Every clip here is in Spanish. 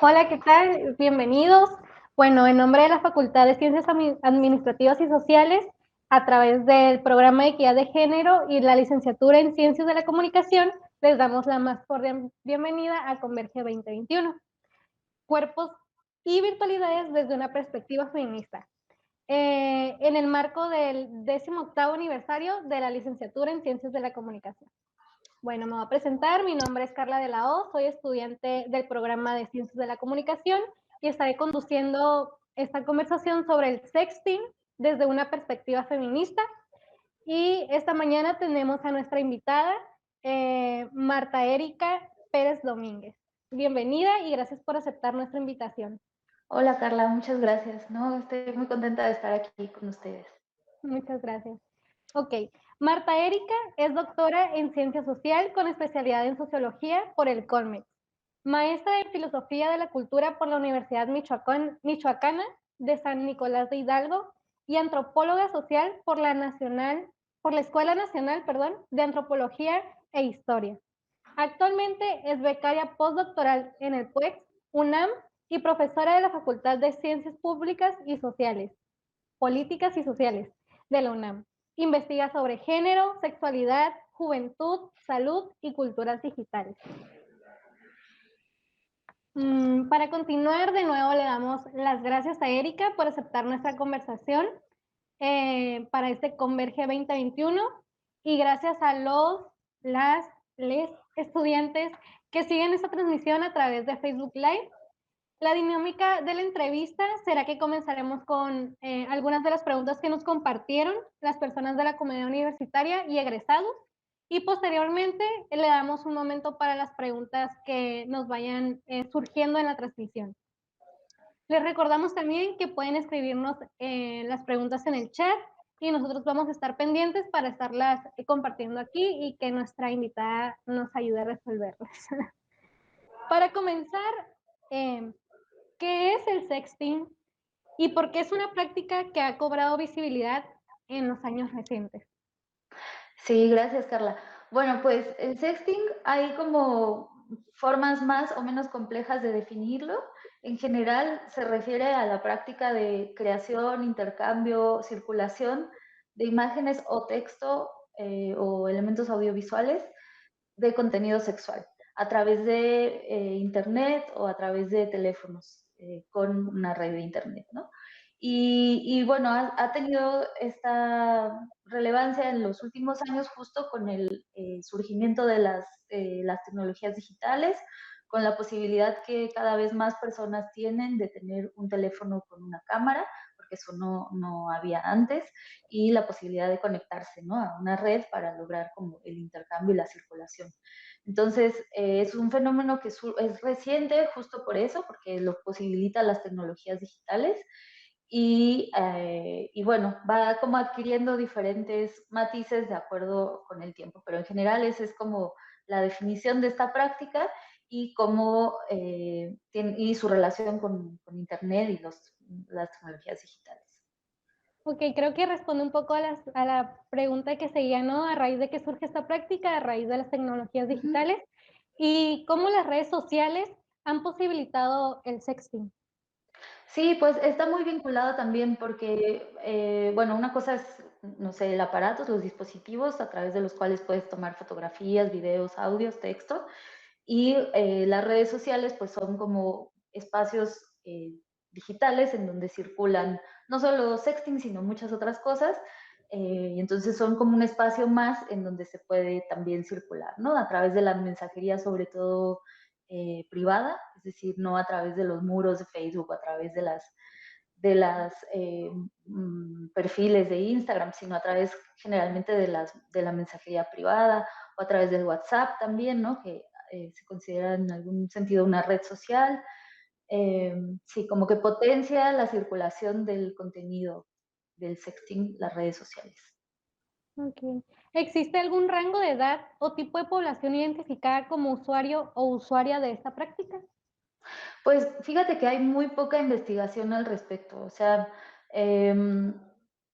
Hola, ¿qué tal? Bienvenidos. Bueno, en nombre de la Facultad de Ciencias Administrativas y Sociales, a través del programa de Equidad de Género y la licenciatura en Ciencias de la Comunicación, les damos la más cordial bienvenida a Converge 2021. Cuerpos y virtualidades desde una perspectiva feminista. En el marco del 18º aniversario de la licenciatura en Ciencias de la Comunicación. Bueno, me voy a presentar. Mi nombre es Carla de la O, soy estudiante del programa de Ciencias de la Comunicación y estaré conduciendo esta conversación sobre el sexting desde una perspectiva feminista. Y esta mañana tenemos a nuestra invitada, Marta Erika Pérez Domínguez. Bienvenida y gracias por aceptar nuestra invitación. Hola Carla, muchas gracias. No, estoy muy contenta de estar aquí con ustedes. Muchas gracias. Ok, Marta Erika es doctora en Ciencia Social con especialidad en Sociología por el CONMEX. Maestra de Filosofía de la Cultura por la Universidad Michoacana de San Nicolás de Hidalgo y Antropóloga Social por la Escuela Nacional, de Antropología e Historia. Actualmente es becaria postdoctoral en el PUEX, UNAM y profesora de la Facultad de Ciencias Públicas y Sociales, Políticas y Sociales de la UNAM. Investiga sobre género, sexualidad, juventud, salud y culturas digitales. Para continuar, de nuevo le damos las gracias a Erika por aceptar nuestra conversación para este Converge 2021 y gracias a les estudiantes que siguen esta transmisión a través de Facebook Live. La dinámica de la entrevista será que comenzaremos con algunas de las preguntas que nos compartieron las personas de la comunidad universitaria y egresados, y posteriormente le damos un momento para las preguntas que nos vayan surgiendo en la transmisión. Les recordamos también que pueden escribirnos las preguntas en el chat y nosotros vamos a estar pendientes para estarlas compartiendo aquí y que nuestra invitada nos ayude a resolverlas. Para comenzar, ¿qué es el sexting y por qué es una práctica que ha cobrado visibilidad en los años recientes? Sí, gracias Carla. Bueno, pues el sexting hay como formas más o menos complejas de definirlo. En general se refiere a la práctica de creación, intercambio, circulación de imágenes o texto o elementos audiovisuales de contenido sexual a través de internet o a través de teléfonos con una red de internet, ¿no? Y bueno, ha tenido esta relevancia en los últimos años justo con el surgimiento de las tecnologías digitales, con la posibilidad que cada vez más personas tienen de tener un teléfono con una cámara, porque eso no había antes, y la posibilidad de conectarse, ¿no?, a una red para lograr como el intercambio y la circulación. Entonces, es un fenómeno que es reciente justo por eso, porque lo posibilita las tecnologías digitales. Y bueno, va como adquiriendo diferentes matices de acuerdo con el tiempo, pero en general esa es como la definición de esta práctica y cómo y su relación con Internet y las tecnologías digitales. Ok, creo que responde un poco a la pregunta que seguía, ¿no? A raíz de que surge esta práctica, a raíz de las tecnologías Uh -huh. digitales y cómo las redes sociales han posibilitado el sexting. Sí, pues está muy vinculado también porque, bueno, una cosa es, no sé, el aparato, los dispositivos a través de los cuales puedes tomar fotografías, videos, audios, texto, y las redes sociales pues son como espacios digitales en donde circulan no solo sexting, sino muchas otras cosas, y entonces son como un espacio más en donde se puede también circular, ¿no? A través de la mensajería, sobre todo privada, es decir, no a través de los muros de Facebook, a través de las perfiles de Instagram, sino a través generalmente de la mensajería privada o a través del WhatsApp también, ¿no?, que se considera en algún sentido una red social. Sí, como que potencia la circulación del contenido del sexting, las redes sociales. Ok. ¿Existe algún rango de edad o tipo de población identificada como usuario o usuaria de esta práctica? Pues fíjate que hay muy poca investigación al respecto. O sea,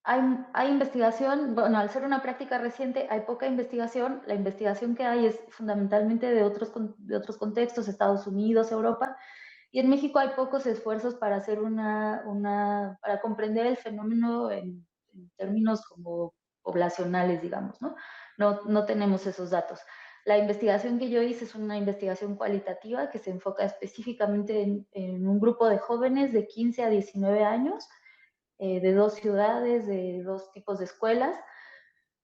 hay investigación, bueno, al ser una práctica reciente, hay poca investigación. La investigación que hay es fundamentalmente de otros contextos, Estados Unidos, Europa, y en México hay pocos esfuerzos para hacer para comprender el fenómeno en términos como poblacionales, digamos, ¿no? No tenemos esos datos. La investigación que yo hice es una investigación cualitativa que se enfoca específicamente en un grupo de jóvenes de 15 a 19 años, de dos ciudades, de dos tipos de escuelas,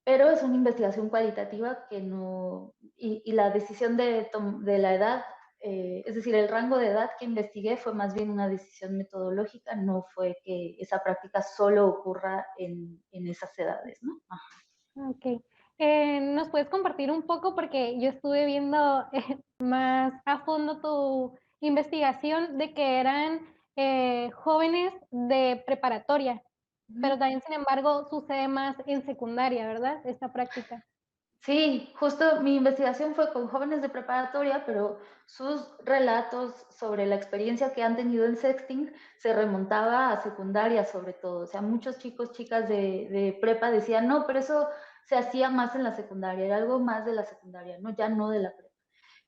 pero es una investigación cualitativa que no, y la decisión de la edad, es decir, el rango de edad que investigué fue más bien una decisión metodológica, no fue que esa práctica solo ocurra en esas edades, ¿no? Ok. ¿Nos puedes compartir un poco? Porque yo estuve viendo más a fondo tu investigación de que eran jóvenes de preparatoria, pero también, sin embargo, sucede más en secundaria, ¿verdad? Esta práctica. Sí, justo mi investigación fue con jóvenes de preparatoria, pero sus relatos sobre la experiencia que han tenido en sexting se remontaba a secundaria sobre todo. O sea, muchos chicos, chicas de prepa decían, no, pero eso se hacía más en la secundaria, era algo más de la secundaria, no, ya no de la prepa.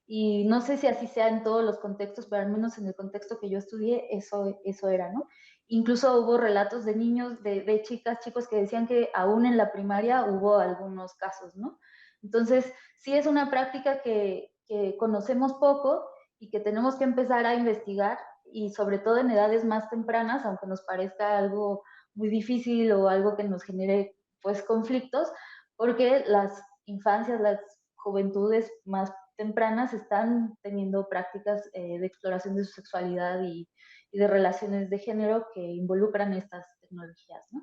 Y no sé si así sea en todos los contextos, pero al menos en el contexto que yo estudié, eso era, ¿no? Incluso hubo relatos de niños, de chicas, chicos que decían que aún en la primaria hubo algunos casos, ¿no? Entonces, sí es una práctica que conocemos poco y que tenemos que empezar a investigar, y sobre todo en edades más tempranas, aunque nos parezca algo muy difícil o algo que nos genere pues conflictos, porque las infancias, las juventudes más tempranas están teniendo prácticas de exploración de su sexualidad y de relaciones de género que involucran estas tecnologías, ¿no?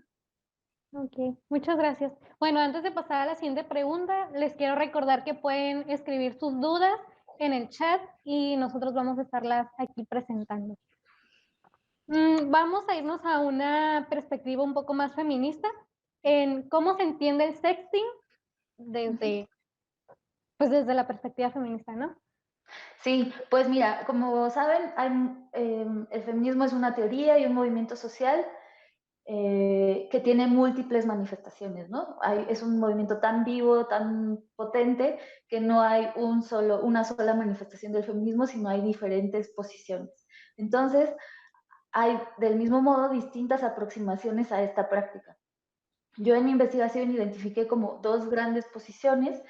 Ok, muchas gracias. Bueno, antes de pasar a la siguiente pregunta, les quiero recordar que pueden escribir sus dudas en el chat y nosotros vamos a estarlas aquí presentando. Vamos a irnos a una perspectiva un poco más feminista en cómo se entiende el sexting desde, pues desde la perspectiva feminista, ¿no? Sí, pues mira, como saben, el feminismo es una teoría y un movimiento social que tiene múltiples manifestaciones, ¿no? Es un movimiento tan vivo, tan potente, que no hay una sola manifestación del feminismo, sino hay diferentes posiciones. Entonces, hay del mismo modo distintas aproximaciones a esta práctica. Yo en mi investigación identifiqué como dos grandes posiciones.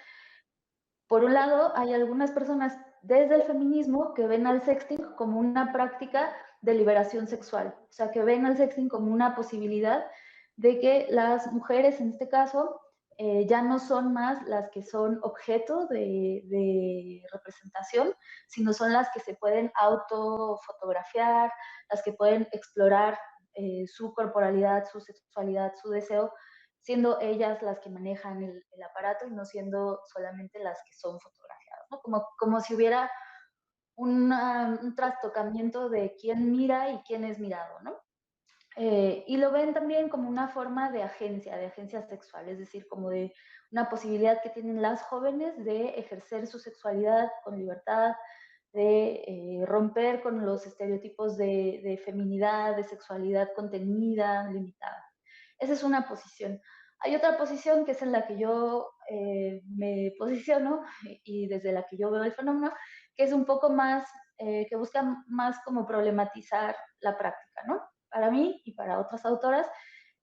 Por un lado, hay algunas personas desde el feminismo que ven al sexting como una práctica de liberación sexual, o sea, que ven al sexting como una posibilidad de que las mujeres, en este caso, ya no son más las que son objeto de representación, sino son las que se pueden autofotografiar, las que pueden explorar su corporalidad, su sexualidad, su deseo, siendo ellas las que manejan el aparato y no siendo solamente las que son fotografiadas, ¿no? Como si hubiera un trastocamiento de quién mira y quién es mirado, ¿no? Y lo ven también como una forma de agencia sexual, es decir, como de una posibilidad que tienen las jóvenes de ejercer su sexualidad con libertad, de romper con los estereotipos de feminidad, de sexualidad contenida, limitada. Esa es una posición. Hay otra posición que es en la que yo me posiciono y desde la que yo veo el fenómeno, que es un poco más, que busca más como problematizar la práctica, ¿no? Para mí y para otras autoras,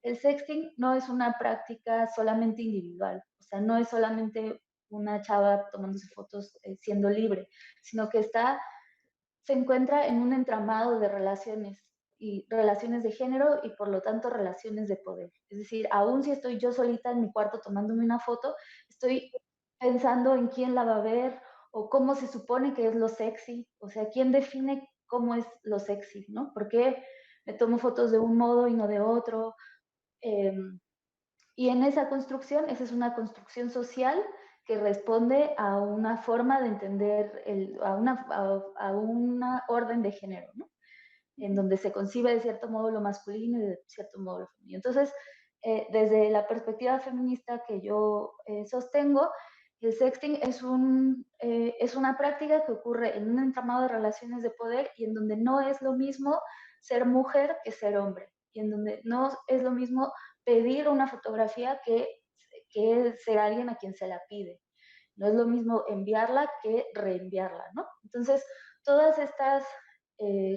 el sexting no es una práctica solamente individual, o sea, no es solamente una chava tomándose fotos siendo libre, sino que se encuentra en un entramado de relaciones y relaciones de género y por lo tanto relaciones de poder. Es decir, aún si estoy yo solita en mi cuarto tomándome una foto, estoy pensando en quién la va a ver o cómo se supone que es lo sexy, o sea, quién define cómo es lo sexy, ¿no? ¿Por qué me tomo fotos de un modo y no de otro? Eh, y en esa construcción, esa es una construcción social que responde a una forma de entender, a una orden de género, ¿no? En donde se concibe de cierto modo lo masculino y de cierto modo lo femenino. Entonces, desde la perspectiva feminista que yo sostengo, el sexting es una práctica que ocurre en un entramado de relaciones de poder y en donde no es lo mismo ser mujer que ser hombre, y en donde no es lo mismo pedir una fotografía que ser alguien a quien se la pide. No es lo mismo enviarla que reenviarla, ¿no? Entonces, todas estas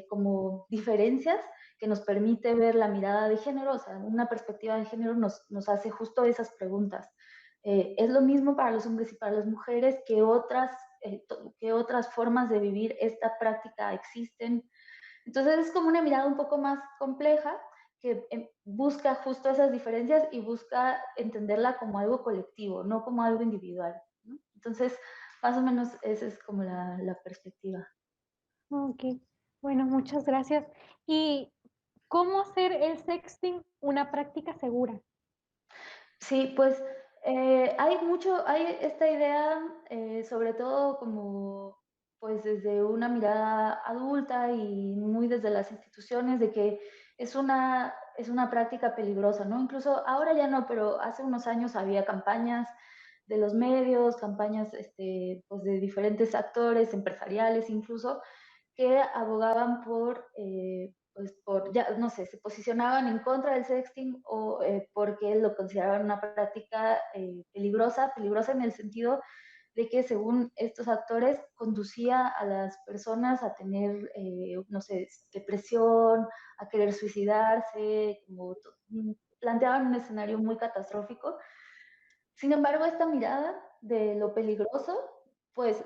como diferencias que nos permite ver la mirada de género, o sea, una perspectiva de género nos hace justo esas preguntas. ¿Es lo mismo para los hombres y para las mujeres? ¿Qué otras formas de vivir esta práctica existen? Entonces es como una mirada un poco más compleja que busca justo esas diferencias y busca entenderla como algo colectivo, no como algo individual, ¿no? Entonces, más o menos esa es como la perspectiva. Ok, bueno, muchas gracias. ¿Y cómo hacer el sexting una práctica segura? Sí, pues hay esta idea, sobre todo como pues desde una mirada adulta y muy desde las instituciones, de que es una práctica peligrosa, ¿no? Incluso ahora ya no, pero hace unos años había campañas de los medios, campañas pues de diferentes actores, empresariales incluso, que abogaban pues ya no sé, se posicionaban en contra del sexting o porque lo consideraban una práctica peligrosa en el sentido de que según estos actores conducía a las personas a tener, no sé, depresión, a querer suicidarse, planteaban un escenario muy catastrófico. Sin embargo, esta mirada de lo peligroso, pues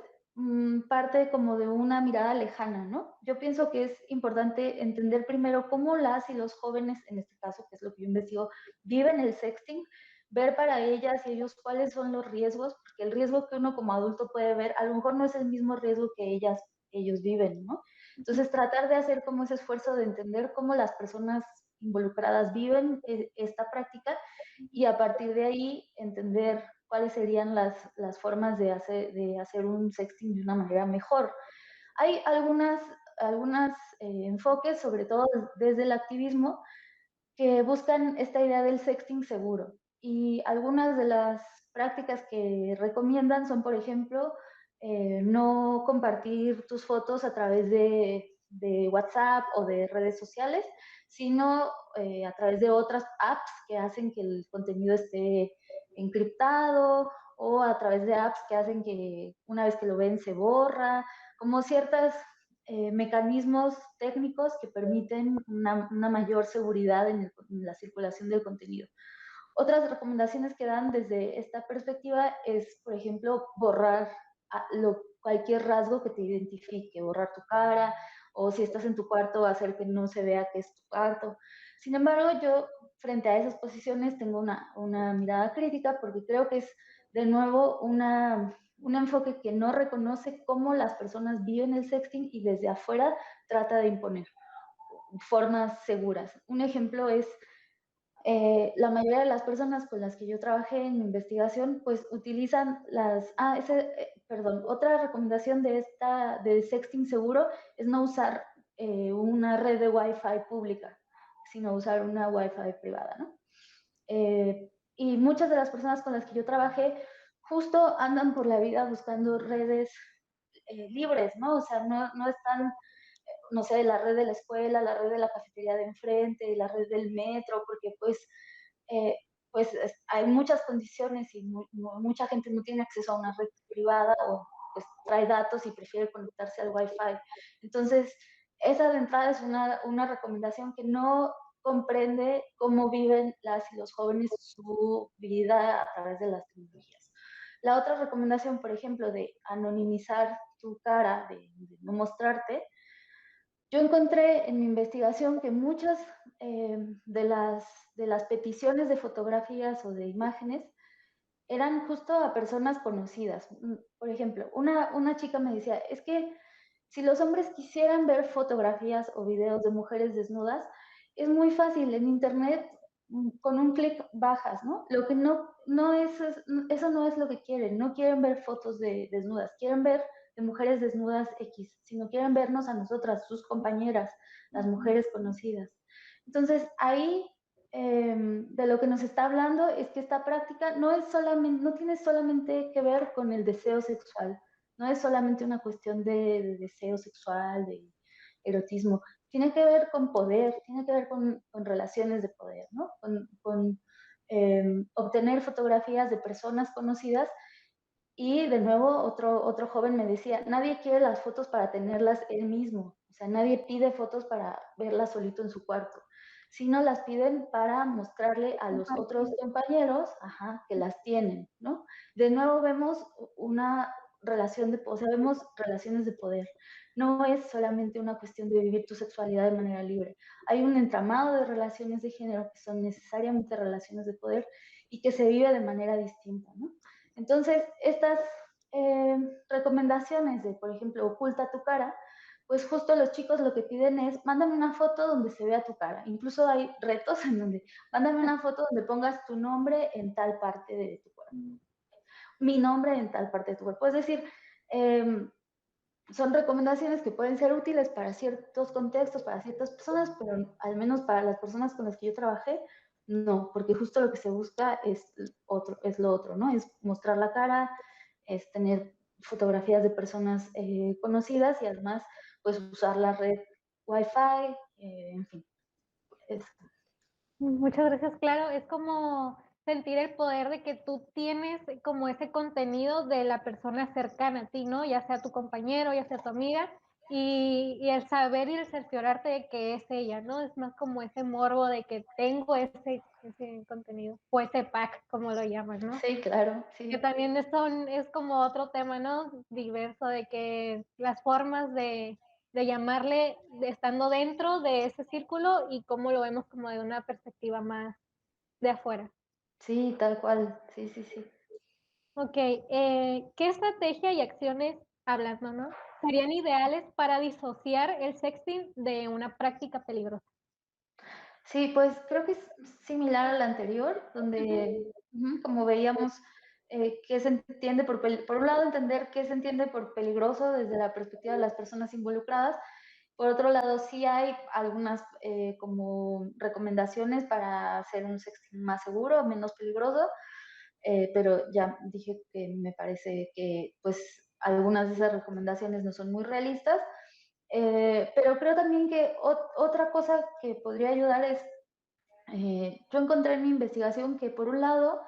parte como de una mirada lejana, ¿no? Yo pienso que es importante entender primero cómo las y los jóvenes, en este caso, que es lo que yo investigo, viven el sexting, ver para ellas y ellos cuáles son los riesgos, porque el riesgo que uno como adulto puede ver, a lo mejor no es el mismo riesgo que ellos viven, ¿no? Entonces, tratar de hacer como ese esfuerzo de entender cómo las personas involucradas viven esta práctica y a partir de ahí entender cuáles serían las formas de hacer un sexting de una manera mejor. Hay algunas enfoques, sobre todo desde el activismo, que buscan esta idea del sexting seguro. Y algunas de las prácticas que recomiendan son, por ejemplo, no compartir tus fotos a través de WhatsApp o de redes sociales, sino a través de otras apps que hacen que el contenido esté encriptado o a través de apps que hacen que una vez que lo ven se borra, como ciertas mecanismos técnicos que permiten una mayor seguridad en la circulación del contenido. Otras recomendaciones que dan desde esta perspectiva es, por ejemplo, borrar cualquier rasgo que te identifique, borrar tu cara, o si estás en tu cuarto, hacer que no se vea que es tu cuarto. Sin embargo, yo frente a esas posiciones tengo una mirada crítica porque creo que es de nuevo un enfoque que no reconoce cómo las personas viven el sexting y desde afuera trata de imponer formas seguras. Un ejemplo es la mayoría de las personas con las que yo trabajé en mi investigación, pues utilizan perdón, otra recomendación de sexting seguro es no usar una red de Wi-Fi pública, sino usar una Wi-Fi privada, ¿no? Y muchas de las personas con las que yo trabajé justo andan por la vida buscando redes libres, ¿no? O sea, no están, no sé, la red de la escuela, la red de la cafetería de enfrente, la red del metro, porque eh, hay muchas condiciones y mucha gente no tiene acceso a una red privada o pues trae datos y prefiere conectarse al Wi-Fi. Entonces, esa de entrada es una recomendación que no comprende cómo viven las y los jóvenes su vida a través de las tecnologías. La otra recomendación, por ejemplo, de anonimizar tu cara, de no mostrarte, yo encontré en mi investigación que muchas de las peticiones de fotografías o de imágenes eran justo a personas conocidas. Por ejemplo, una chica me decía, es que si los hombres quisieran ver fotografías o videos de mujeres desnudas, es muy fácil, en internet con un clic bajas, ¿no? Lo que no es, eso no es lo que quieren, no quieren ver fotos de desnudas, quieren ver de mujeres desnudas X, sino quieren vernos a nosotras, sus compañeras, las mujeres conocidas. Entonces, ahí de lo que nos está hablando es que esta práctica no tiene solamente que ver con el deseo sexual, no es solamente una cuestión de deseo sexual, de erotismo, tiene que ver con poder, tiene que ver con relaciones de poder, ¿no? Con obtener fotografías de personas conocidas. Y de nuevo, otro joven me decía, nadie quiere las fotos para tenerlas él mismo, o sea, nadie pide fotos para verlas solito en su cuarto, sino las piden para mostrarle a los otros Compartir. compañeros, ajá, que las tienen, ¿no? De nuevo vemos una relación o sea, vemos relaciones de poder. No es solamente una cuestión de vivir tu sexualidad de manera libre. Hay un entramado de relaciones de género que son necesariamente relaciones de poder y que se vive de manera distinta, ¿no? Entonces, estas recomendaciones de, por ejemplo, oculta tu cara, pues justo los chicos lo que piden es, mándame una foto donde se vea tu cara. Incluso hay retos en donde, mándame una foto donde pongas tu nombre en tal parte de tu cuerpo, mi nombre en tal parte de tu cuerpo. Es decir, son recomendaciones que pueden ser útiles para ciertos contextos, para ciertas personas, pero al menos para las personas con las que yo trabajé, no, porque justo lo que se busca es lo otro, ¿no? Es mostrar la cara, es tener fotografías de personas conocidas y además, pues usar la red Wi-Fi, en fin. Es, Muchas gracias, claro, es como sentir el poder de que tú tienes como ese contenido de la persona cercana a ti, ¿no? Ya sea tu compañero, ya sea tu amiga, y el saber y el cerciorarte de que es ella, ¿no? Es más como ese morbo de que tengo ese contenido, o ese pack, como lo llaman, ¿no? sí, claro, Que sí. también es como otro tema, ¿no? Diverso de que las formas de llamarle estando dentro de ese círculo y cómo lo vemos como de una perspectiva más de afuera. Sí, tal cual, sí, sí, sí. Okey, ¿qué estrategia y acciones, hablando, no, serían ideales para disociar el sexting de una práctica peligrosa? Sí, pues creo que es similar al anterior, Ujú, donde, como veíamos, qué se entiende por un lado, entender qué se entiende por peligroso desde la perspectiva de las personas involucradas. Por otro lado, sí hay algunas como recomendaciones para hacer un sexting más seguro, menos peligroso, pero ya dije que me parece que pues algunas de esas recomendaciones no son muy realistas. Pero creo también que otra cosa que podría ayudar es, yo encontré en mi investigación que por un lado,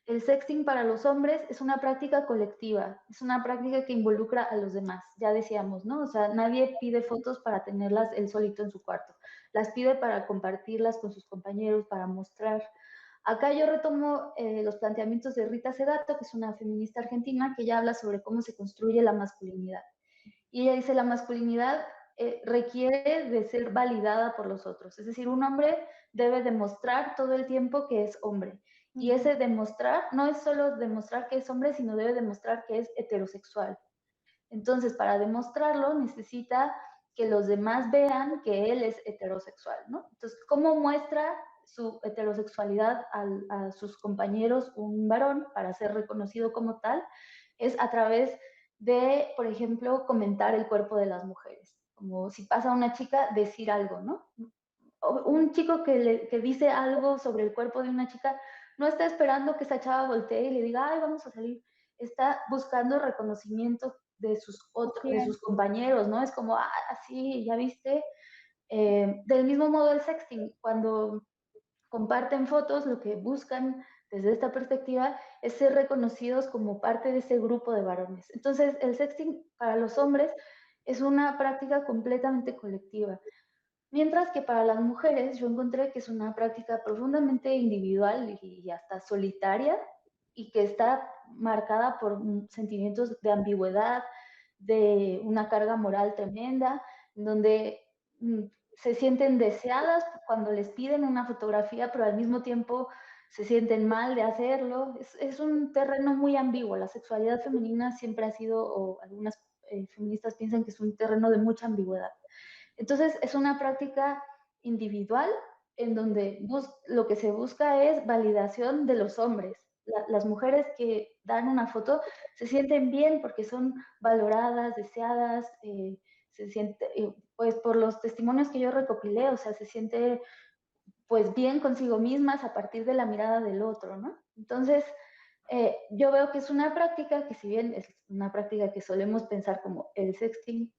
el sexting para los hombres es una práctica colectiva, es una práctica que involucra a los demás, ya decíamos, ¿no? O sea, nadie pide fotos para tenerlas él solito en su cuarto, las pide para compartirlas con sus compañeros, para mostrar. Acá yo retomo los planteamientos de Rita Segato, que es una feminista argentina, que ya habla sobre cómo se construye la masculinidad. Y ella dice, la masculinidad requiere de ser validada por los otros. Es decir, un hombre debe demostrar todo el tiempo que es hombre. Y ujú, ese demostrar no es solo demostrar que es hombre, sino debe demostrar que es heterosexual. Entonces, para demostrarlo, necesita que los demás vean que él es heterosexual, ¿no? Entonces, ¿cómo muestra su heterosexualidad a sus compañeros un varón para ser reconocido como tal? Es a través de, por ejemplo, comentar el cuerpo de las mujeres. Como si pasa una chica, decir algo, ¿no? Un chico que dice algo sobre el cuerpo de una chica no está esperando que esa chava voltee y le diga, ay, vamos a salir. Está buscando reconocimiento de así sus compañeros, ¿no? Es como, ah, sí, ya viste. Del mismo modo el sexting, cuando comparten fotos, lo que buscan desde esta perspectiva es ser reconocidos como parte de ese grupo de varones. Entonces, el sexting para los hombres es una práctica completamente colectiva. Mientras que para las mujeres yo encontré que es una práctica profundamente individual y hasta solitaria y que está marcada por sentimientos de ambigüedad, de una carga moral tremenda, donde mm, se sienten deseadas cuando les piden una fotografía, pero al mismo tiempo se sienten mal de hacerlo. Es un terreno muy ambiguo. La sexualidad femenina siempre ha sido, o algunas feministas piensan que es un terreno de mucha ambigüedad. Entonces, es una práctica individual en donde lo que se busca es validación de los hombres. Las mujeres que dan una foto se sienten bien porque son valoradas, deseadas, se siente, pues por los testimonios que yo recopilé, o sea, se siente pues bien consigo mismas a partir de la mirada del otro, ¿no? Entonces, yo veo que es una práctica que si bien es una práctica que solemos pensar como el sexting,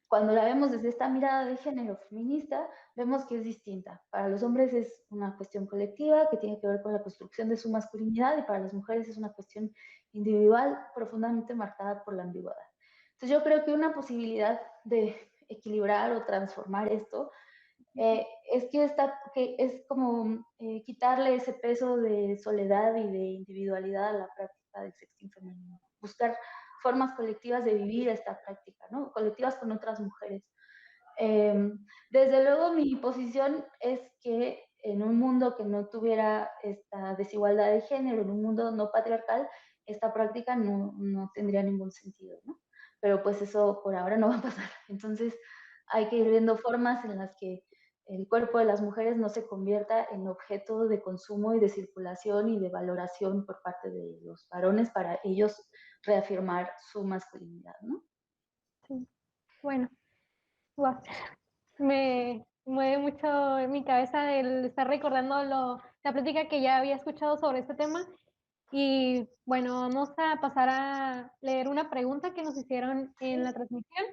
cuando la vemos desde esta mirada de género feminista, vemos que es distinta. Para los hombres es una cuestión colectiva que tiene que ver con la construcción de su masculinidad y para las mujeres es una cuestión individual profundamente marcada por la ambigüedad. Entonces yo creo que una posibilidad de equilibrar o transformar esto que es como quitarle ese peso de soledad y de individualidad a la práctica del sexting femenino. Buscar formas colectivas de vivir esta práctica, ¿no? Colectivas con otras mujeres. Desde luego mi posición es que en un mundo que no tuviera esta desigualdad de género, en un mundo no patriarcal, esta práctica no tendría ningún sentido, ¿no? Pero pues eso por ahora no va a pasar. Entonces hay que ir viendo formas en las que el cuerpo de las mujeres no se convierta en objeto de consumo y de circulación y de valoración por parte de los varones para ellos reafirmar su masculinidad, ¿no? Sí. Bueno, guau, me mueve mucho en mi cabeza el estar recordando la plática que ya había escuchado sobre este tema. Y bueno, vamos a pasar a leer una pregunta que nos hicieron en la transmisión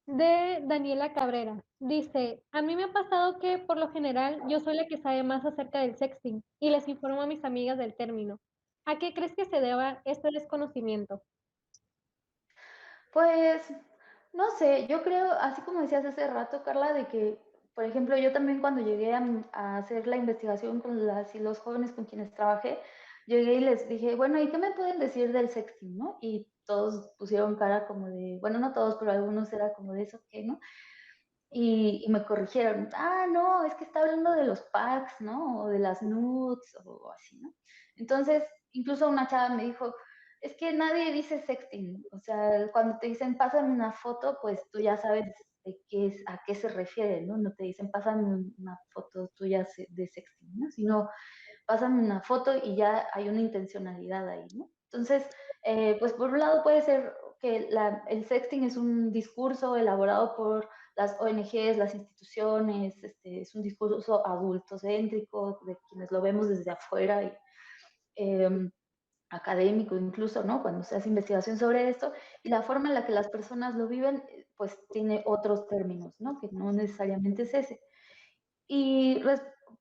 de Daniela Cabrera. Dice, a mí me ha pasado que por lo general yo soy la que sabe más acerca del sexting y les informo a mis amigas del término. ¿A qué crees que se deba este desconocimiento? Pues, no sé, yo creo, así como decías hace rato, Carla, de que, por ejemplo, yo también cuando llegué a hacer la investigación con las y los jóvenes con quienes trabajé, llegué y les dije, bueno, ¿y qué me pueden decir del sexting, no? Y todos pusieron cara como de, bueno, no todos, pero algunos era como de eso, ¿qué, no? Y me corrigieron, no, es que está hablando de los packs, ¿no? O de las nudes o así, ¿no? Entonces, incluso una chava me dijo, es que nadie dice sexting, o sea, cuando te dicen pásame una foto, pues tú ya sabes a qué se refiere, ¿no? No te dicen pásame una foto tuya de sexting, ¿no? Sino pásame una foto y ya hay una intencionalidad ahí, ¿no? Entonces, pues por un lado puede ser que el sexting es un discurso elaborado por las ONGs, las instituciones, es un discurso adultocéntrico de quienes lo vemos desde afuera y eh, académico incluso, ¿no? Cuando se hace investigación sobre esto y la forma en la que las personas lo viven, pues tiene otros términos, ¿no? Que no necesariamente es ese. Y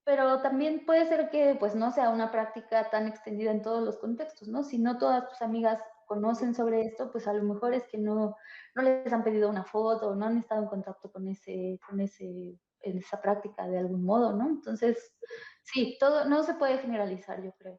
pero también puede ser que pues no sea una práctica tan extendida en todos los contextos, ¿no? Si no todas tus amigas conocen sobre esto, pues a lo mejor es que no les han pedido una foto o no han estado en contacto en esa práctica de algún modo, ¿no? Entonces, sí, todo no se puede generalizar, yo creo.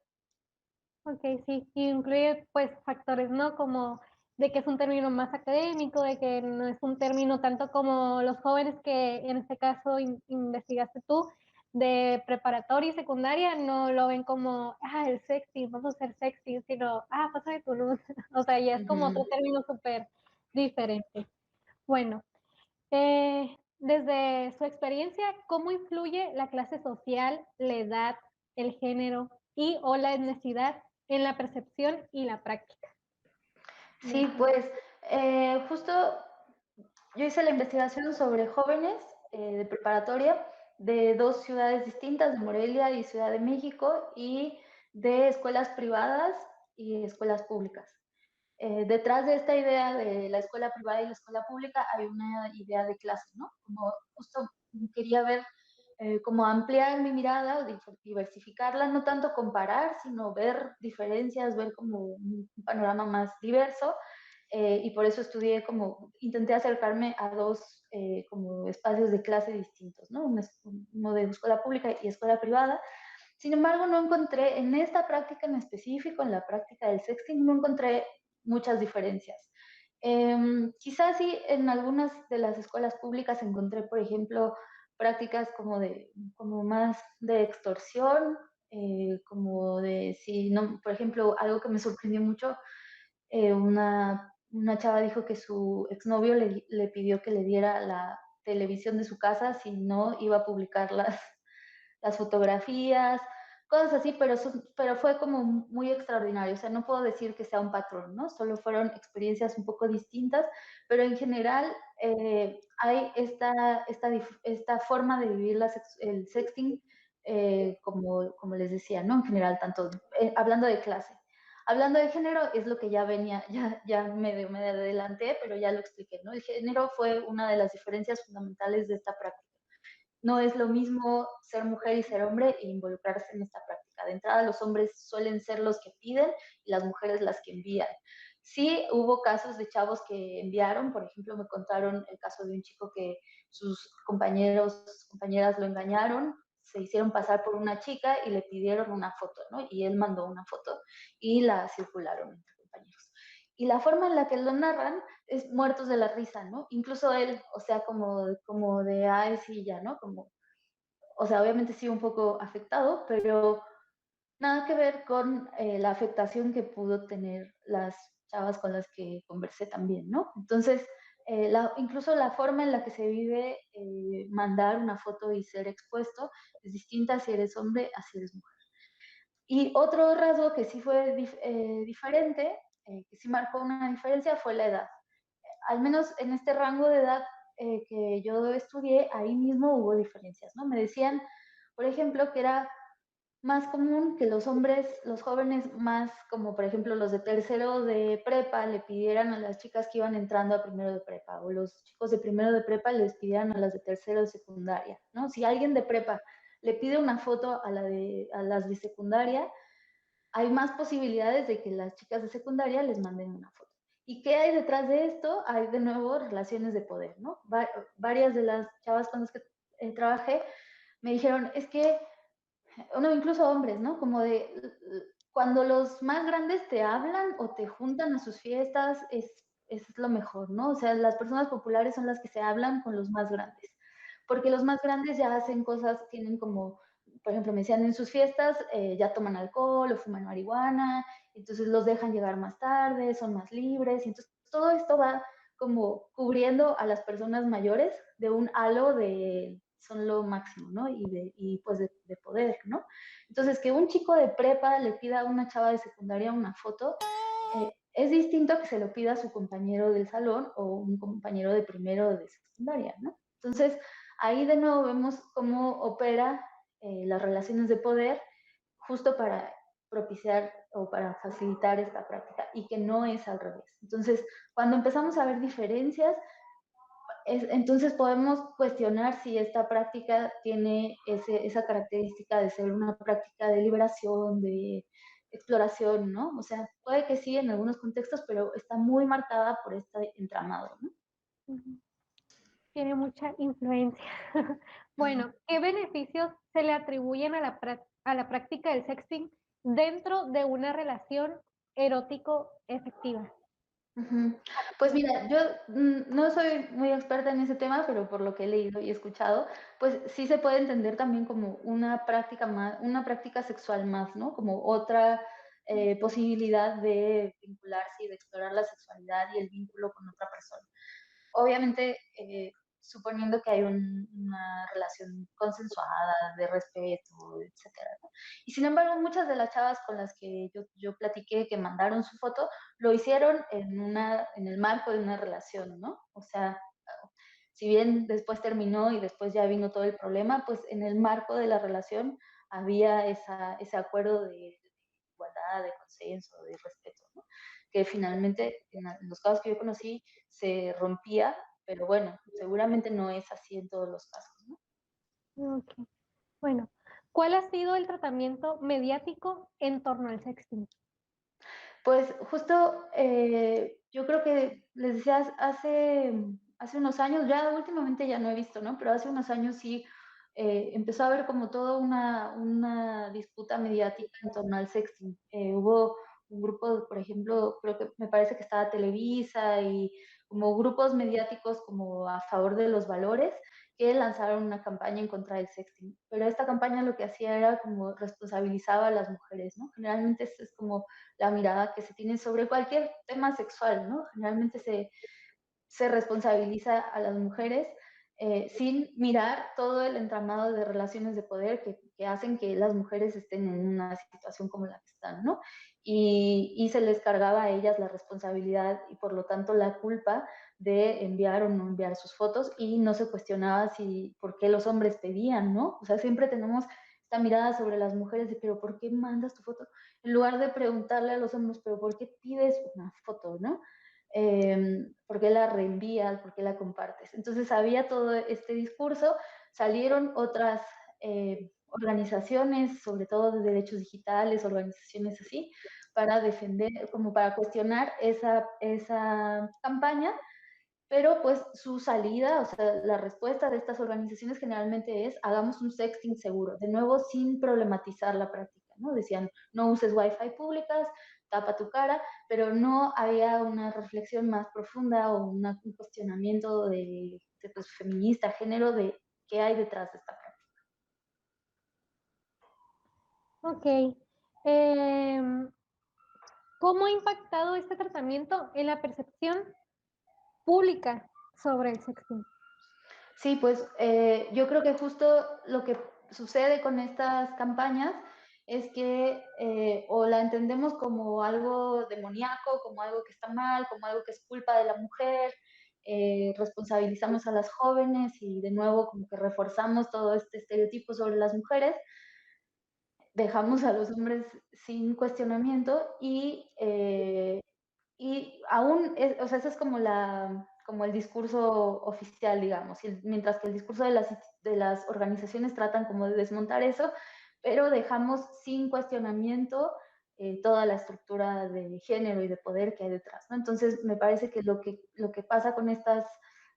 Ok, sí, y incluye pues factores, ¿no? Como de que es un término más académico, de que no es un término tanto como los jóvenes que en este caso investigaste tú, de preparatoria y secundaria, no lo ven como, el sexy, vamos a hacer sexy, sino, pásame tu luz. O sea, ya es como otro Ujú. término súper diferente. Bueno, desde su experiencia, ¿cómo influye la clase social, la edad, el género y o la etnicidad en la percepción y la práctica? Sí, pues justo yo hice la investigación sobre jóvenes de preparatoria de dos ciudades distintas, de Morelia y Ciudad de México, y de escuelas privadas y escuelas públicas. Detrás de esta idea de la escuela privada y la escuela pública hay una idea de clase, ¿no? Como justo quería ver cómo ampliar mi mirada, diversificarla, no tanto comparar, sino ver diferencias, ver como un panorama más diverso. Y por eso estudié como, intenté acercarme a dos como espacios de clase distintos, ¿no? Uno de escuela pública y escuela privada. Sin embargo, no encontré en esta práctica en específico, en la práctica del sexting, no encontré muchas diferencias. Quizás sí en algunas de las escuelas públicas encontré, por ejemplo, prácticas como más de extorsión, como de, si no, por ejemplo, algo que me sorprendió mucho, una chava dijo que su exnovio le pidió que le diera la televisión de su casa, si no iba a publicar las fotografías, cosas así, pero fue como muy extraordinario. O sea, no puedo decir que sea un patrón, ¿no? Solo fueron experiencias un poco distintas, pero en general hay esta forma de vivir el sexting, como les decía, ¿no? En general, tanto hablando de clase. Hablando de género, es lo que ya venía, ya me adelanté, pero ya lo expliqué, ¿no? El género fue una de las diferencias fundamentales de esta práctica. No es lo mismo ser mujer y ser hombre e involucrarse en esta práctica. De entrada, los hombres suelen ser los que piden y las mujeres las que envían. Sí, hubo casos de chavos que enviaron, por ejemplo, me contaron el caso de un chico que sus compañeras lo engañaron, se hicieron pasar por una chica y le pidieron una foto, ¿no? Y él mandó una foto y la circularon entre compañeros. Y la forma en la que lo narran es muertos de la risa, ¿no? Incluso él, o sea, como de, ay, sí, ya, ¿no? Como, o sea, obviamente sí un poco afectado, pero nada que ver con la afectación que pudo tener las chavas con las que conversé también, ¿no? Entonces, incluso la forma en la que se vive mandar una foto y ser expuesto es distinta si eres hombre a si eres mujer. Y otro rasgo que sí fue diferente, que sí marcó una diferencia, fue la edad. Al menos en este rango de edad que yo estudié, ahí mismo hubo diferencias, ¿no? Me decían, por ejemplo, que era más común que los hombres, los jóvenes más, como por ejemplo los de tercero de prepa, le pidieran a las chicas que iban entrando a primero de prepa, o los chicos de primero de prepa les pidieran a las de tercero de secundaria, ¿no? Si alguien de prepa le pide una foto a las de secundaria, hay más posibilidades de que las chicas de secundaria les manden una foto. ¿Y qué hay detrás de esto? Hay de nuevo relaciones de poder, ¿no? Varias de las chavas con las que trabajé me dijeron, es que no, incluso hombres, ¿no? Como de cuando los más grandes te hablan o te juntan a sus fiestas, es lo mejor, ¿no? O sea, las personas populares son las que se hablan con los más grandes, porque los más grandes ya hacen cosas, tienen como, por ejemplo, me decían en sus fiestas, ya toman alcohol o fuman marihuana, entonces los dejan llegar más tarde, son más libres, y entonces todo esto va como cubriendo a las personas mayores de un halo de son lo máximo, ¿no? Y pues de poder, ¿no? Entonces, que un chico de prepa le pida a una chava de secundaria una foto, es distinto a que se lo pida a su compañero del salón o un compañero de primero de secundaria, ¿no? Entonces, ahí de nuevo vemos cómo opera las relaciones de poder justo para propiciar o para facilitar esta práctica y que no es al revés. Entonces, cuando empezamos a ver diferencias, entonces podemos cuestionar si esta práctica tiene esa característica de ser una práctica de liberación, de exploración, ¿no? O sea, puede que sí en algunos contextos, pero está muy marcada por este entramado, ¿no? Tiene mucha influencia. Bueno, ¿qué beneficios se le atribuyen a a la práctica del sexting dentro de una relación erótico efectiva? Pues mira, yo no soy muy experta en ese tema, pero por lo que he leído y escuchado, pues sí se puede entender también como una práctica más, una práctica sexual más, ¿no? Como otra posibilidad de vincularse y de explorar la sexualidad y el vínculo con otra persona. Obviamente, suponiendo que hay una relación consensuada, de respeto, etcétera, ¿no? Y sin embargo, muchas de las chavas con las que yo platiqué que mandaron su foto, lo hicieron en el marco de una relación, ¿no? O sea, si bien después terminó y después ya vino todo el problema, pues en el marco de la relación había ese acuerdo de igualdad, de consenso, de respeto, ¿no? Que finalmente en los casos que yo conocí se rompía, pero bueno, seguramente no es así en todos los casos, ¿no? Ok. Bueno, ¿cuál ha sido el tratamiento mediático en torno al sexting? Pues justo, yo creo que les decía, hace unos años, ya últimamente ya no he visto, ¿no? Pero hace unos años sí empezó a haber como toda una disputa mediática en torno al sexting. Hubo un grupo, por ejemplo, creo que me parece que estaba Televisa y como grupos mediáticos como a favor de los valores que lanzaron una campaña en contra del sexting. Pero esta campaña lo que hacía era como responsabilizaba a las mujeres, ¿no? Generalmente es como la mirada que se tiene sobre cualquier tema sexual, ¿no? Generalmente se responsabiliza a las mujeres sin mirar todo el entramado de relaciones de poder que hacen que las mujeres estén en una situación como la que están, ¿no? Y se les cargaba a ellas la responsabilidad y por lo tanto la culpa de enviar o no enviar sus fotos y no se cuestionaba si por qué los hombres pedían, ¿no? O sea, siempre tenemos esta mirada sobre las mujeres de, pero ¿por qué mandas tu foto? En lugar de preguntarle a los hombres, pero ¿por qué pides una foto, no? ¿Por qué la reenvías? ¿Por qué la compartes? Entonces había todo este discurso, salieron otras organizaciones, sobre todo de derechos digitales, organizaciones así, para defender, como para cuestionar esa campaña, pero pues su salida, o sea, la respuesta de estas organizaciones generalmente es hagamos un sexting seguro, de nuevo sin problematizar la práctica, ¿no? Decían, no uses wifi públicas, tapa tu cara, pero no había una reflexión más profunda o un cuestionamiento de pues, feminista, género, de qué hay detrás de esta práctica. Ok. ¿Cómo ha impactado este tratamiento en la percepción pública sobre el sexting? Sí, pues yo creo que justo lo que sucede con estas campañas es que o la entendemos como algo demoníaco, como algo que está mal, como algo que es culpa de la mujer, responsabilizamos a las jóvenes y de nuevo como que reforzamos todo este estereotipo sobre las mujeres, dejamos a los hombres sin cuestionamiento y aún, o sea, eso es como, como el discurso oficial, digamos, mientras que el discurso de las organizaciones tratan como de desmontar eso, pero dejamos sin cuestionamiento toda la estructura de género y de poder que hay detrás, ¿no? Entonces, me parece que lo que pasa con estas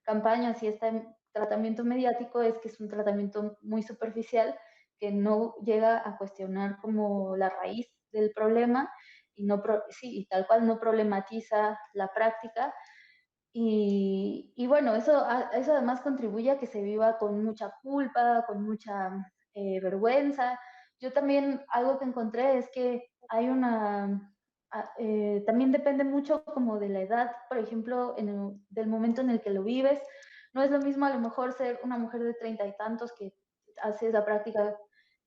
campañas y este tratamiento mediático es que es un tratamiento muy superficial que no llega a cuestionar como la raíz del problema y, no, sí, y tal cual no problematiza la práctica. Y bueno, eso además contribuye a que se viva con mucha culpa, con mucha vergüenza. Yo también algo que encontré es que hay también depende mucho como de la edad, por ejemplo, del momento en el que lo vives. No es lo mismo a lo mejor ser una mujer de 30 y tantos que hace esa práctica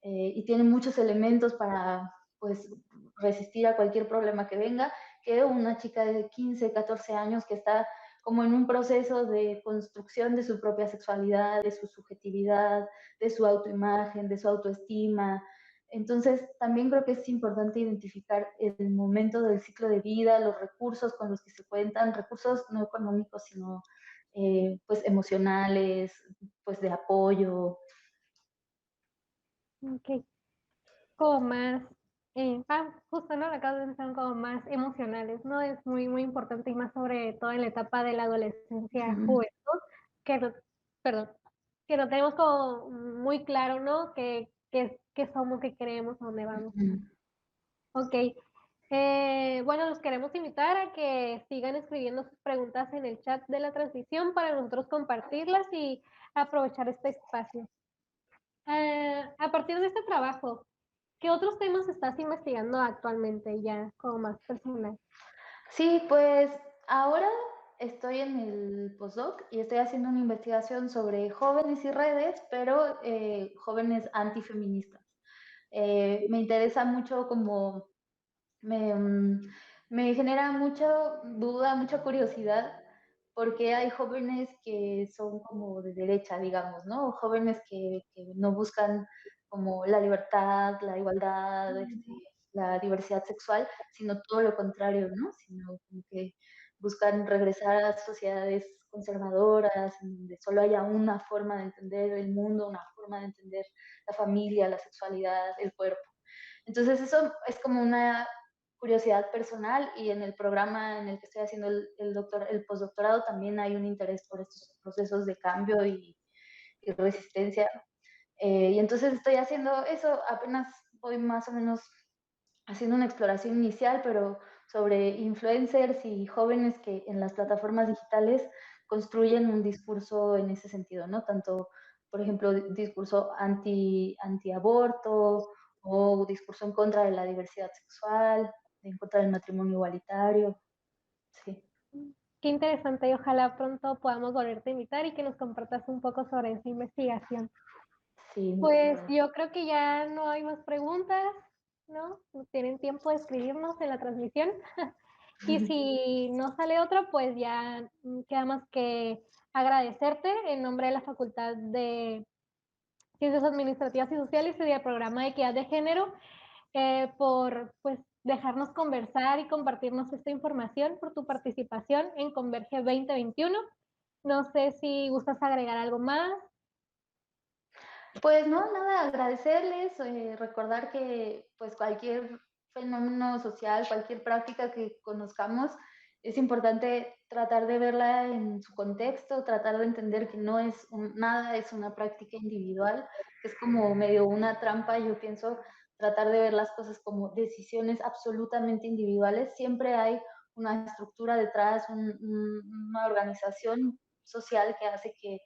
y tiene muchos elementos para pues resistir a cualquier problema que venga, que una chica de 15, 14 años que está como en un proceso de construcción de su propia sexualidad, de su subjetividad, de su autoimagen, de su autoestima. Entonces, también creo que es importante identificar el momento del ciclo de vida, los recursos con los que se cuentan, recursos no económicos, sino pues emocionales, pues de apoyo. Ok. Como más, justo, ¿no? Lo acabas de mencionar, como más emocionales, ¿no? Es muy, muy importante y más sobre todo en la etapa de la adolescencia, juventud, que lo, perdón, que lo tenemos como muy claro, ¿no? Que somos, que queremos, a dónde vamos. Ok. Bueno, los queremos invitar a que sigan escribiendo sus preguntas en el chat de la transmisión para nosotros compartirlas y aprovechar este espacio. A partir de este trabajo, ¿qué otros temas estás investigando actualmente ya como más personal? Sí, pues ahora estoy en el postdoc y estoy haciendo una investigación sobre jóvenes y redes, pero jóvenes antifeministas. Me interesa mucho como, me, mm, me genera mucha duda, mucha curiosidad, porque hay jóvenes que son como de derecha, digamos, ¿no? Jóvenes que no buscan como la libertad, la igualdad, la diversidad sexual, sino todo lo contrario, ¿no? Sino como que buscan regresar a sociedades conservadoras, en donde solo haya una forma de entender el mundo, una forma de entender la familia, la sexualidad, el cuerpo. Entonces eso es como una curiosidad personal y en el programa en el que estoy haciendo el postdoctorado también hay un interés por estos procesos de cambio y resistencia. Y entonces estoy haciendo eso, apenas voy más o menos haciendo una exploración inicial, pero sobre influencers y jóvenes que en las plataformas digitales construyen un discurso en ese sentido, ¿no? Tanto, por ejemplo, discurso anti-aborto o discurso en contra de la diversidad sexual, en contra del matrimonio igualitario. Sí, Qué interesante y ojalá pronto podamos volverte a invitar y que nos compartas un poco sobre esa investigación. sí, Pues yo creo que ya no hay más preguntas, ¿no? Tienen tiempo de escribirnos en la transmisión. Y si no sale otra, pues ya queda más que agradecerte en nombre de la Facultad de Ciencias Administrativas y Sociales y del Programa de Equidad de Género, por pues dejarnos conversar y compartirnos esta información, por tu participación en Converge 2021. No sé si gustas agregar algo más. Pues no, nada, agradecerles, recordar que pues cualquier fenómeno social, cualquier práctica que conozcamos, es importante tratar de verla en su contexto, tratar de entender que no es nada, es una práctica individual, que es como medio una trampa, yo pienso, tratar de ver las cosas como decisiones absolutamente individuales. Siempre hay una estructura detrás, una organización social que hace que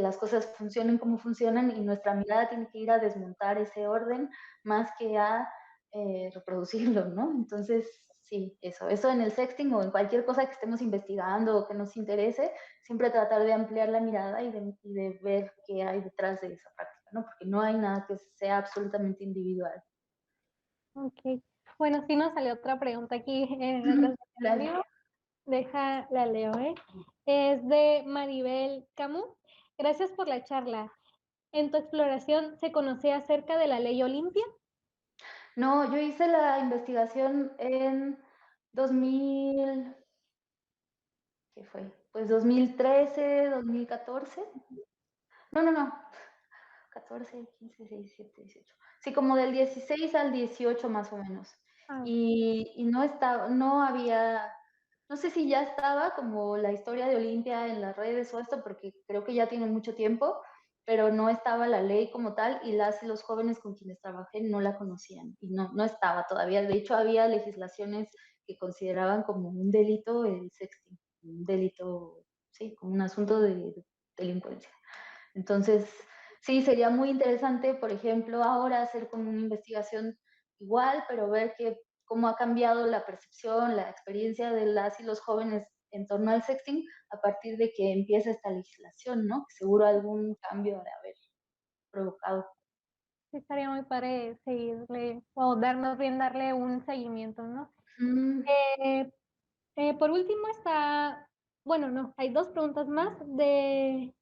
las cosas funcionen como funcionan y nuestra mirada tiene que ir a desmontar ese orden más que a reproducirlo, ¿no? Entonces, sí, eso en el sexting o en cualquier cosa que estemos investigando o que nos interese, siempre tratar de ampliar la mirada y de ver qué hay detrás de esa práctica, ¿no? Porque no hay nada que sea absolutamente individual. Ok. Bueno, sí nos salió otra pregunta aquí Claro. Deja, la leo, ¿eh? Es de Maribel Camus. Gracias por la charla. En tu exploración, ¿se conocía acerca de la ley Olimpia? No, yo hice la investigación en 2000, ¿qué fue? Pues 2013, 2014. No, 14, 15, 17, 18. Sí, como del 16 al 18 más o menos. Ah, Y no estaba, no había, no sé si ya estaba como la historia de Olimpia en las redes o esto, porque creo que ya tiene mucho tiempo, pero no estaba la ley como tal y las y los jóvenes con quienes trabajé no la conocían y no estaba todavía. De hecho, había legislaciones que consideraban como un delito el sexting, un delito, sí, como un asunto de delincuencia. Entonces, sí, sería muy interesante, por ejemplo, ahora hacer como una investigación igual, pero ver cómo ha cambiado la percepción, la experiencia de las y los jóvenes en torno al sexting a partir de que empieza esta legislación, ¿no? Seguro algún cambio de haber provocado. sí, estaría muy padre seguirle, o darnos bien darle un seguimiento, ¿no? Mm, Eh, por último está, bueno, no, hay dos preguntas más de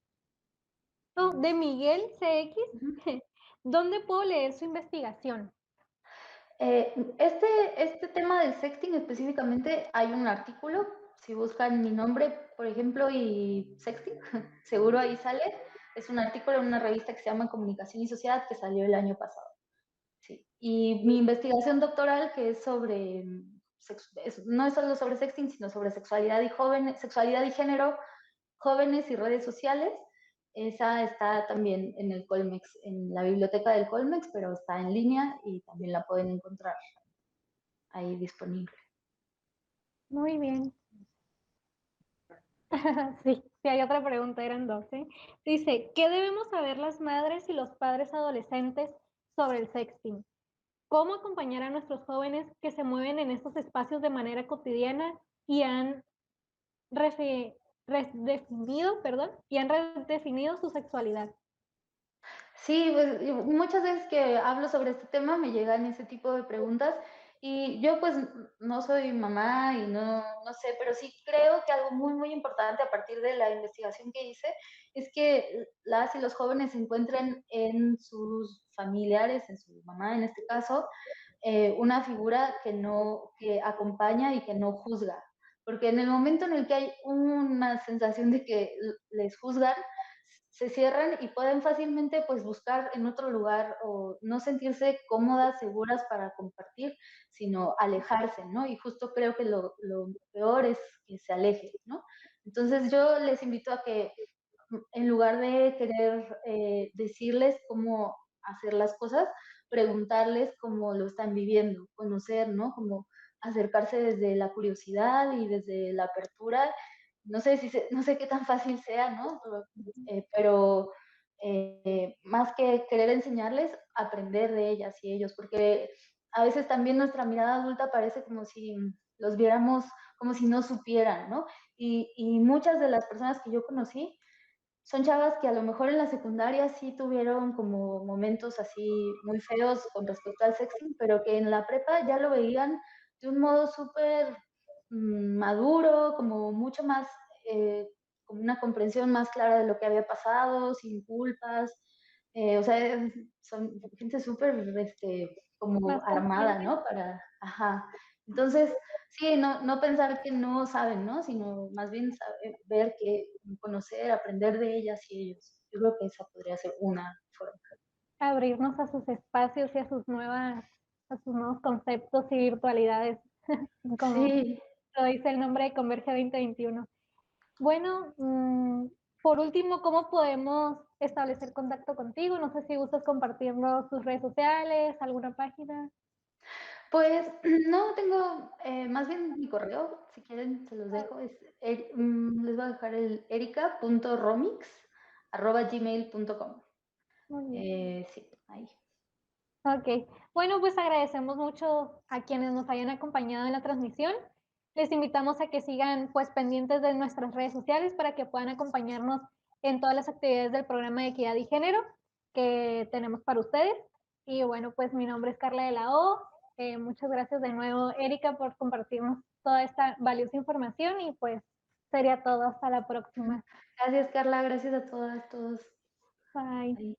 Miguel CX. ujú. ¿Dónde puedo leer su investigación? Este tema del sexting específicamente, hay un artículo, si buscan mi nombre, por ejemplo, y sexting, seguro ahí sale. Es un artículo en una revista que se llama Comunicación y Sociedad que salió el año pasado. Sí. Y mi investigación doctoral, que es sobre, no es solo sobre sexting, sino sobre sexualidad y jóvenes, sexualidad y género, jóvenes y redes sociales, esa está también en el Colmex, en la biblioteca del Colmex, pero está en línea y también la pueden encontrar ahí disponible. Muy bien. Sí, sí, hay otra pregunta, eran dos, ¿eh? Dice, ¿qué debemos saber las madres y los padres adolescentes sobre el sexting? ¿Cómo acompañar a nuestros jóvenes que se mueven en estos espacios de manera cotidiana y han redefinido, perdón, y han redefinido su sexualidad? Sí, pues muchas veces que hablo sobre este tema me llegan ese tipo de preguntas y yo pues no soy mamá y no sé, pero sí creo que algo muy importante a partir de la investigación que hice es que las y los jóvenes se encuentren en sus familiares, en su mamá en este caso, una figura que acompaña y que no juzga. Porque en el momento en el que hay una sensación de que les juzgan, se cierran y pueden fácilmente pues buscar en otro lugar o no sentirse cómodas, seguras para compartir, sino alejarse, ¿no? Y justo creo que lo peor es que se alejen, ¿no? Entonces yo les invito a que en lugar de querer decirles cómo hacer las cosas, preguntarles cómo lo están viviendo, conocer, ¿no? Como acercarse desde la curiosidad y desde la apertura. No sé no sé qué tan fácil sea, ¿no? Pero más que querer enseñarles, aprender de ellas y ellos, porque a veces también nuestra mirada adulta parece como si los viéramos como si no supieran, ¿no? Y muchas de las personas que yo conocí son chavas que a lo mejor en la secundaria sí tuvieron como momentos así muy feos con respecto al sexting, pero que en la prepa ya lo veían de un modo súper maduro, como mucho más, como una comprensión más clara de lo que había pasado, sin culpas. O sea, son gente súper, como Más armada, consciente. ¿no? Ajá. Entonces, sí, no pensar que no saben, ¿no? Sino más bien ver que, conocer, aprender de ellas y ellos. Yo creo que esa podría ser una forma. Abrirnos a sus espacios y a sus nuevos conceptos y virtualidades, como Sí, lo dice el nombre de Converge 2021. Bueno, por último, ¿cómo podemos establecer contacto contigo? No sé si gustas compartirnos tus redes sociales, alguna página. pues no tengo, más bien mi correo, si quieren se los dejo, les voy a dejar el erica.romix@gmail.com. Muy bien. Sí, ahí. Ok. Bueno, pues agradecemos mucho a quienes nos hayan acompañado en la transmisión. Les invitamos a que sigan pues pendientes de nuestras redes sociales para que puedan acompañarnos en todas las actividades del programa de equidad y género que tenemos para ustedes. Y bueno, pues mi nombre es Carla de la O. Muchas gracias de nuevo, Erika, por compartirnos toda esta valiosa información y pues sería todo. Hasta la próxima. Gracias, Carla, gracias a todas, todos. Bye. Ahí.